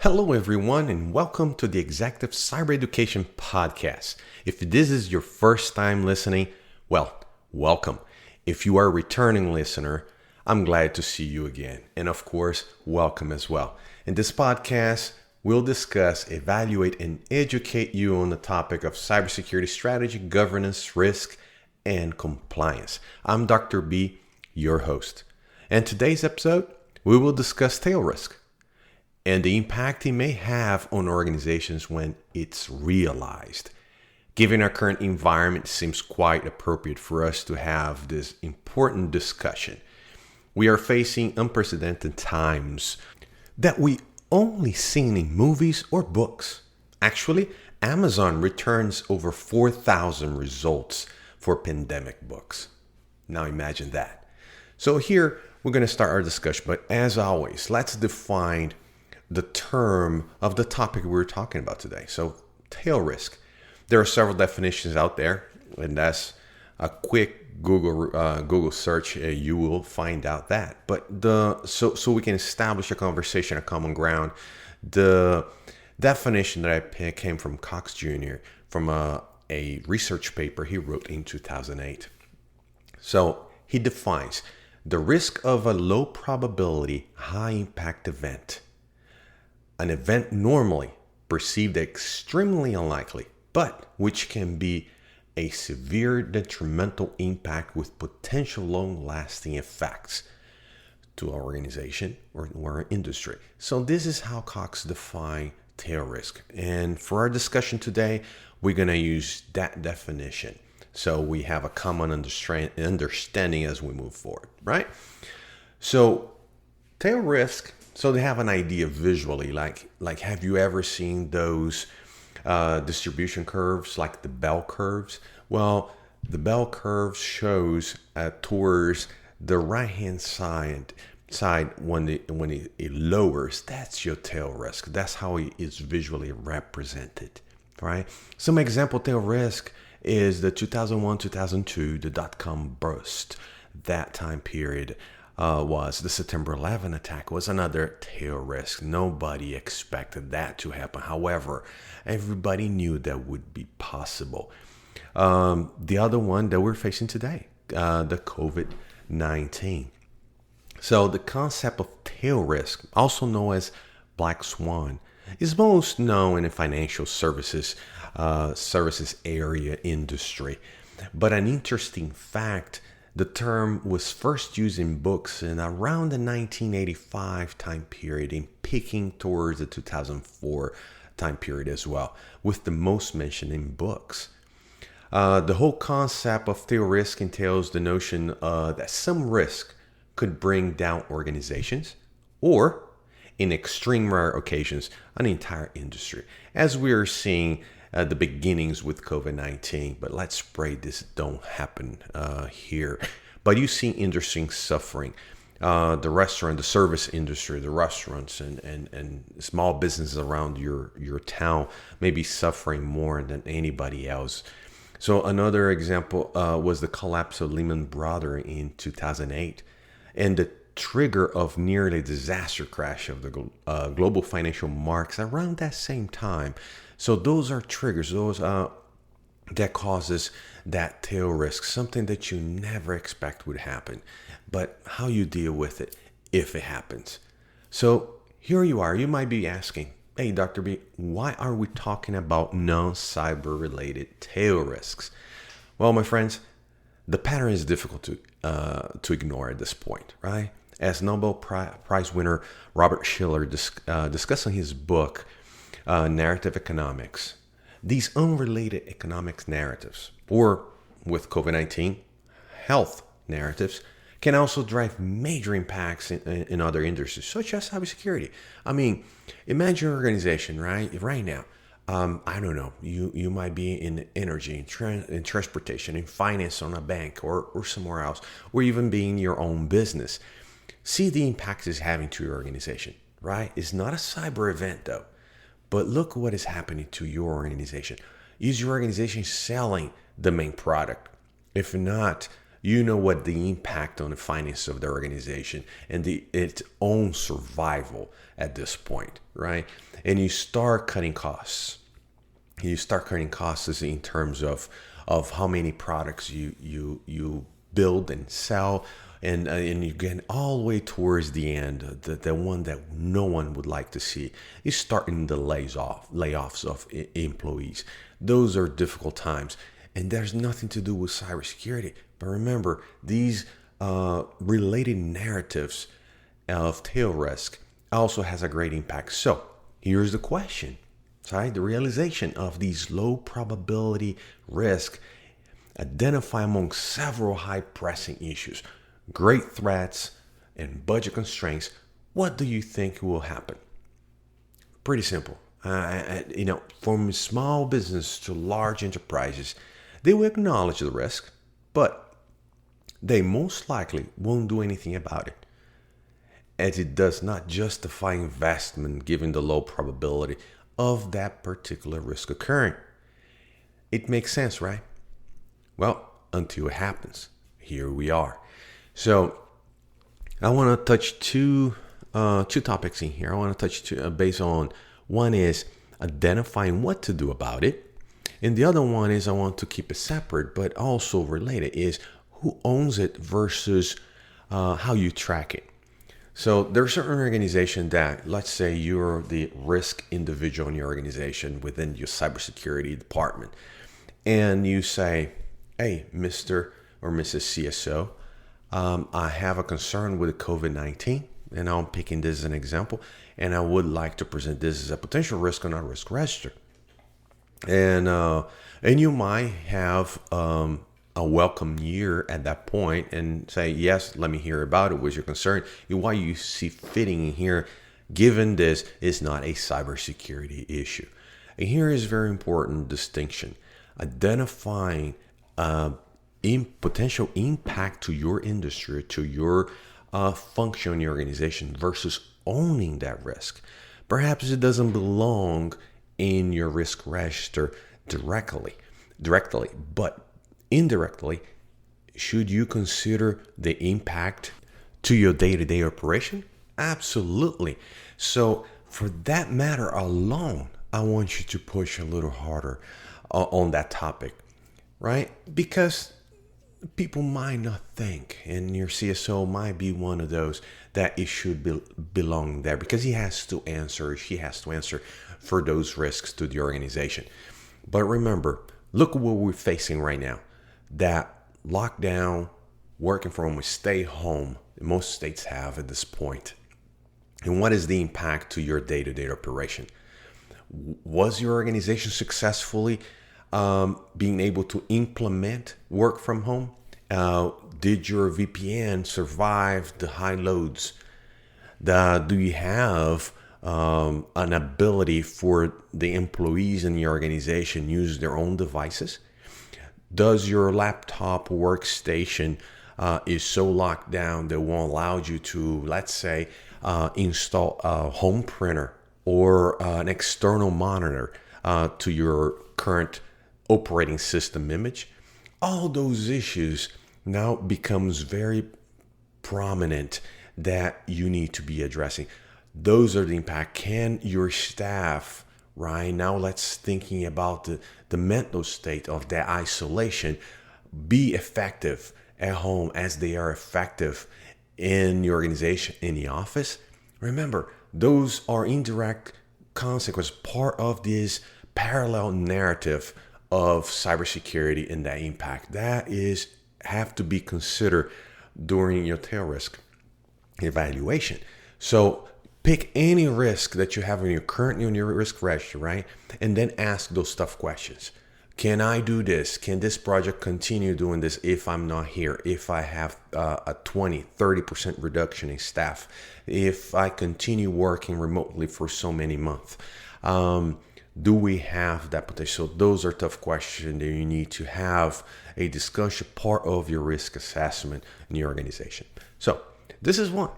Hello, everyone, and welcome to the Executive Cyber Education Podcast. If this is your first time listening, well, welcome. If you are a returning listener, I'm glad to see you again. And of course, welcome as well. In this podcast, we'll discuss, evaluate, and educate you on the topic of cybersecurity strategy, governance, risk, and compliance. I'm Dr. B, your host. And today's episode, we will discuss tail risk and the impact it may have on organizations when it's realized. Given our current environment, it seems quite appropriate for us to have this important discussion. We are facing unprecedented times that we only seen in movies or books. Actually, Amazon returns over 4,000 results for pandemic books. Now imagine that. So here, we're going to start our discussion, but as always, let's define the term of the topic we're talking about today. So tail risk. There are several definitions out there, and that's a quick Google search. You will find out that. But so we can establish a conversation, a common ground. The definition that I picked came from Cox Jr. from a research paper he wrote in 2008. So he defines the risk of a low probability, high impact event. An event normally perceived extremely unlikely, but which can be a severe detrimental impact with potential long-lasting effects to our organization or our industry. So this is how Cox defines tail risk. And for our discussion today, we're going to use that definition. So we have a common understanding as we move forward, right? So tail risk. So they have an idea visually, like have you ever seen those distribution curves, like the bell curves? Well, the bell curve shows towards the right-hand side when it lowers. That's your tail risk. That's how it is visually represented, right? Some example tail risk is the 2001-2002, the dot-com burst. That time period. Was the September 11 attack was another tail risk. Nobody expected that to happen. However, everybody knew that would be possible. The other one that we're facing today, the COVID-19. So the concept of tail risk, also known as black swan, is most known in the financial services area industry. But an interesting fact, the term was first used in books in around the 1985 time period and peaking towards the 2004 time period as well, with the most mentioned in books. The whole concept of tail risk entails the notion that some risk could bring down organizations or, in extreme rare occasions, an entire industry, as we are seeing the beginnings with COVID-19, but let's pray this don't happen here. But you see interesting suffering. The service industry, the restaurants and small businesses around your town may be suffering more than anybody else. So another example was the collapse of Lehman Brothers in 2008 and the trigger of nearly disaster crash of the global financial markets around that same time. So those are triggers, those that causes that tail risk, something that you never expect would happen, but how you deal with it if it happens. So here you are, you might be asking, hey, Dr. B, why are we talking about non-cyber related tail risks? Well, my friends, the pattern is difficult to ignore at this point, right? As Nobel Prize winner Robert Shiller discussing his book, Narrative Economics, these unrelated economics narratives, or with COVID-19, health narratives, can also drive major impacts in other industries, such as cybersecurity. I mean, imagine your organization, right now. I don't know, you might be in energy, in transportation, in finance on a bank or somewhere else, or even being your own business. See the impact it's having to your organization, right? It's not a cyber event though. But look what is happening to your organization. Is your organization selling the main product? If not, You know what the impact on the finance of the organization and its own survival at this point, right? And you start cutting costs. You start cutting costs in terms of how many products you build and sell, and you get all the way towards the end, the one that no one would like to see is starting the layoffs of employees. Those are difficult times, and there's nothing to do with cybersecurity. But remember, these related narratives of tail risk also has a great impact. So here's the question. Right? The realization of these low probability risk identify among several high pressing issues, great threats, and budget constraints. What do you think will happen? Pretty simple. From small business to large enterprises, they will acknowledge the risk, but they most likely won't do anything about it, as it does not justify investment given the low probability of that particular risk occurring. It makes sense, right? Well, until it happens. Here we are. So I want to touch two topics in here. I want to touch based on one is identifying what to do about it, and the other one is I want to keep it separate but also related is who owns it versus how you track it. So there are certain organizations that, let's say you're the risk individual in your organization within your cybersecurity department, and you say, hey, Mr. or Mrs. CSO, I have a concern with COVID-19, and I'm picking this as an example, and I would like to present this as a potential risk on our risk register. And you might have a welcome year at that point and say, yes, let me hear about it. What's your concern? Why you see fitting in here, given this is not a cybersecurity issue. And here is a very important distinction. Identifying potential impact to your industry, to your function in your organization versus owning that risk. Perhaps it doesn't belong in your risk register directly, but indirectly, should you consider the impact to your day-to-day operation? Absolutely. So for that matter alone, I want you to push a little harder on that topic, right? Because people might not think, and your CSO might be one of those that it should belong there because she has to answer for those risks to the organization. But remember, look at what we're facing right now. That lockdown, working from home, stay home, most states have at this point. And what is the impact to your day-to-day operation? Was your organization successfully being able to implement work from home? Did your VPN survive the high loads? Do you have an ability for the employees in your organization use their own devices? Does your laptop workstation is so locked down that won't allow you to, let's say, install a home printer or an external monitor to your current operating system image? All those issues now becomes very prominent that you need to be addressing. Those are the impact. Can your staff, right now, let's thinking about the mental state of their isolation, be effective at home as they are effective in your organization, in the office? Remember, those are indirect consequences, part of this parallel narrative of cybersecurity and that impact. That is have to be considered during your tail risk evaluation. So pick any risk that you have in your risk register, right? And then ask those tough questions. Can I do this? Can this project continue doing this if I'm not here? If I have a 20-30% reduction in staff? If I continue working remotely for so many months? Do we have that potential? So those are tough questions that you need to have a discussion, part of your risk assessment in your organization. So this is one.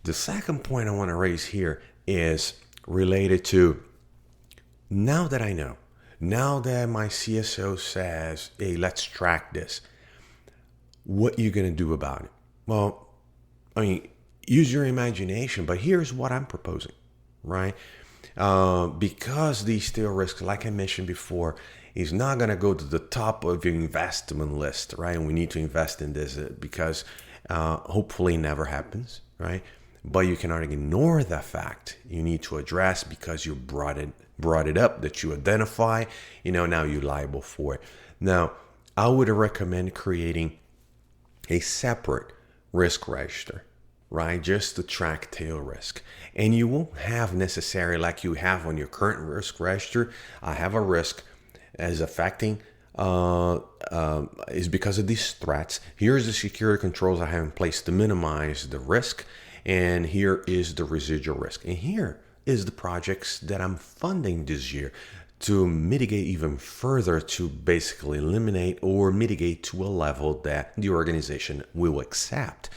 The second point I want to raise here is related to, now that I know, now that my CSO says, hey, let's track this, what you going to do about it? Well, I mean, use your imagination, but here's what I'm proposing, right? Because these tail risks, like I mentioned before, is not going to go to the top of your investment list, right? And we need to invest in this because hopefully it never happens, right? But you cannot ignore that fact. You need to address because you brought it up, that you identify, now you're liable for it. Now, I would recommend creating a separate risk register, right? Just to track tail risk. And you won't have necessarily like you have on your current risk register. I have a risk as affecting is because of these threats. Here's the security controls I have in place to minimize the risk. And here is the residual risk. And here is the projects that I'm funding this year to mitigate even further, to basically eliminate or mitigate to a level that the organization will accept.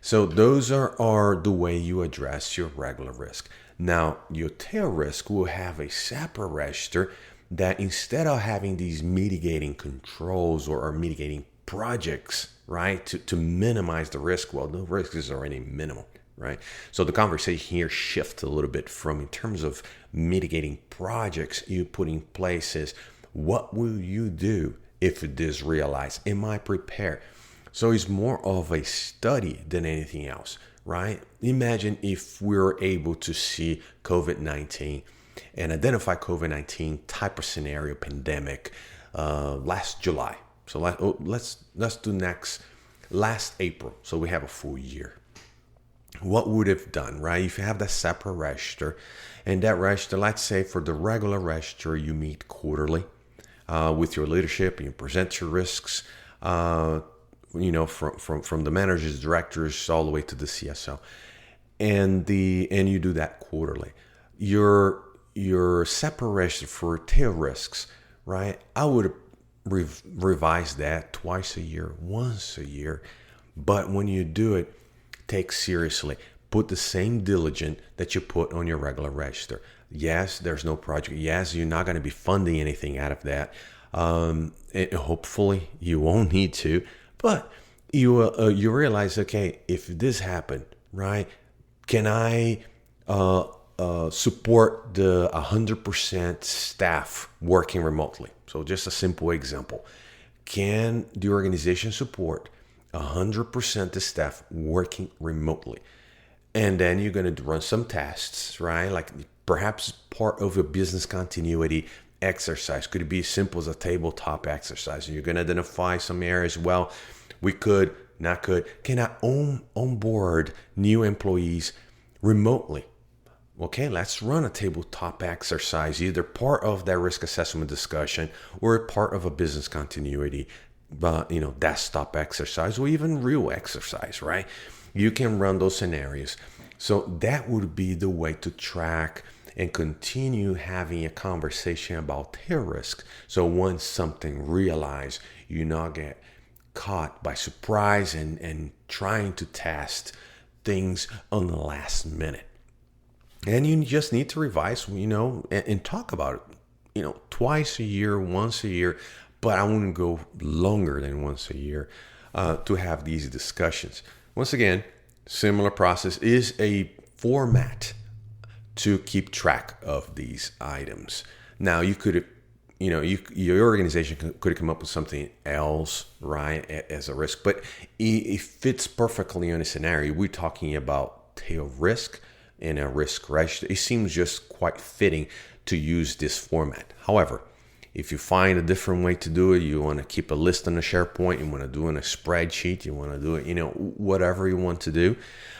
So those are the way you address your regular risk. Now, your tail risk will have a separate register that instead of having these mitigating controls or mitigating projects, right, to minimize the risk, well, the risk is already minimal, right? So the conversation here shifts a little bit from in terms of mitigating projects you put in place is what will you do if it is realized? Am I prepared? So it's more of a study than anything else, right? Imagine if we were able to see COVID-19 and identify COVID-19 type of scenario pandemic last July. So let's do last April. So we have a full year. What would have done, right? If you have that separate register, and that register, let's say for the regular register, you meet quarterly with your leadership and you present your risks, from the managers, directors, all the way to the CSO, and you do that quarterly. Your separate register for tail risks, right? I would revise that twice a year, once a year, but when you do it, take seriously. Put the same diligence that you put on your regular register. Yes, there's no project. Yes, you're not going to be funding anything out of that. Hopefully, you won't need to. But you realize, okay, if this happened, right? Can I support the 100% staff working remotely? So just a simple example. Can the organization support 100% the staff working remotely? And then you're going to run some tests, right? Like perhaps part of a business continuity exercise. Could it be as simple as a tabletop exercise? And you're going to identify some areas. Well, can I onboard new employees remotely? Okay, let's run a tabletop exercise, either part of that risk assessment discussion or part of a business continuity desktop exercise or even real exercise, right? You can run those scenarios. So that would be the way to track and continue having a conversation about tail risk. So once something realized, you not get caught by surprise and trying to test things on the last minute. And you just need to revise, and talk about it, twice a year, once a year, but I wouldn't go longer than once a year to have these discussions. Once again, similar process is a format to keep track of these items. Now, you could, your organization could come up with something else, right, as a risk, but it fits perfectly on a scenario. We're talking about tail risk in a risk register. It seems just quite fitting to use this format. However, if you find a different way to do it, you want to keep a list on a SharePoint, you want to do it in a spreadsheet, you want to do it, whatever you want to do,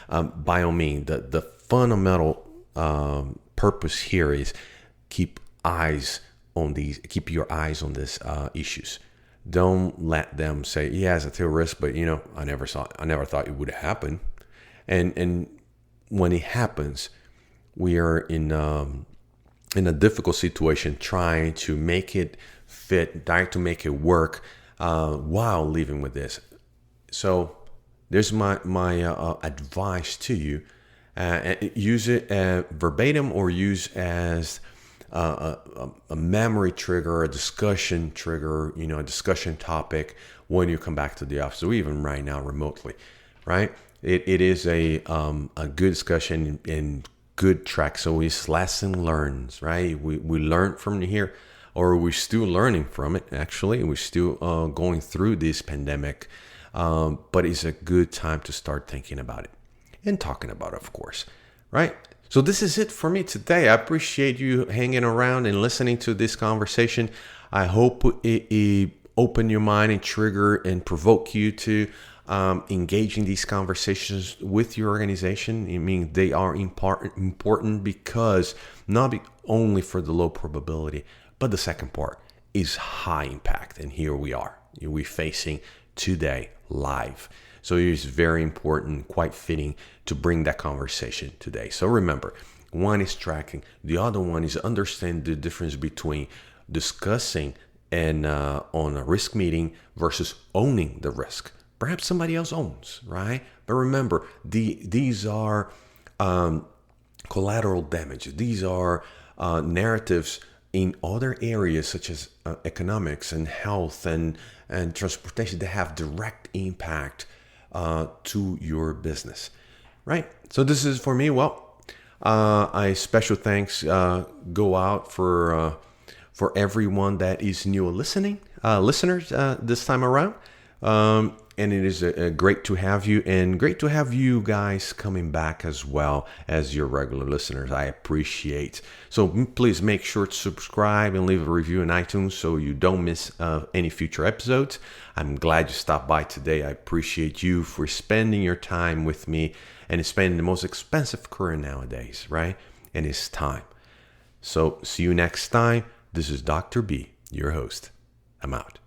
by all means. The fundamental purpose here is keep your eyes on these issues. Don't let them say, yeah, it's a tail risk, but I never thought it would happen. And when it happens, we are in a difficult situation trying to make it fit, trying to make it work while living with this. So there's my advice to you. Use it verbatim or use as a memory trigger, a discussion trigger, a discussion topic when you come back to the office, or even right now remotely, right? It is a good discussion and good track. So it's lesson learns, right? We learn from here, or we're still learning from it. Actually, we're still going through this pandemic, but it's a good time to start thinking about it and talking about it, of course, right? So this is it for me today. I appreciate you hanging around and listening to this conversation. I hope it open your mind and trigger and provoke you to engage in these conversations with your organization. I mean, they are important because not only for the low probability, but the second part is high impact. And here we are. We're facing today live. So it is very important, quite fitting to bring that conversation today. So remember, one is tracking, the other one is understand the difference between discussing and on a risk meeting versus owning the risk. Perhaps somebody else owns, right? But remember, these are collateral damage. These are narratives in other areas such as economics and health and transportation that have direct impact to your business, right? So this is for me. Well, a special thanks go out for everyone that is new listeners this time around. And it is great to have you, and great to have you guys coming back as well as your regular listeners. I appreciate. So please make sure to subscribe and leave a review in iTunes so you don't miss any future episodes. I'm glad you stopped by today. I appreciate you for spending your time with me, and spending the most expensive career nowadays, right? And it's time. So see you next time. This is Dr. B, your host. I'm out.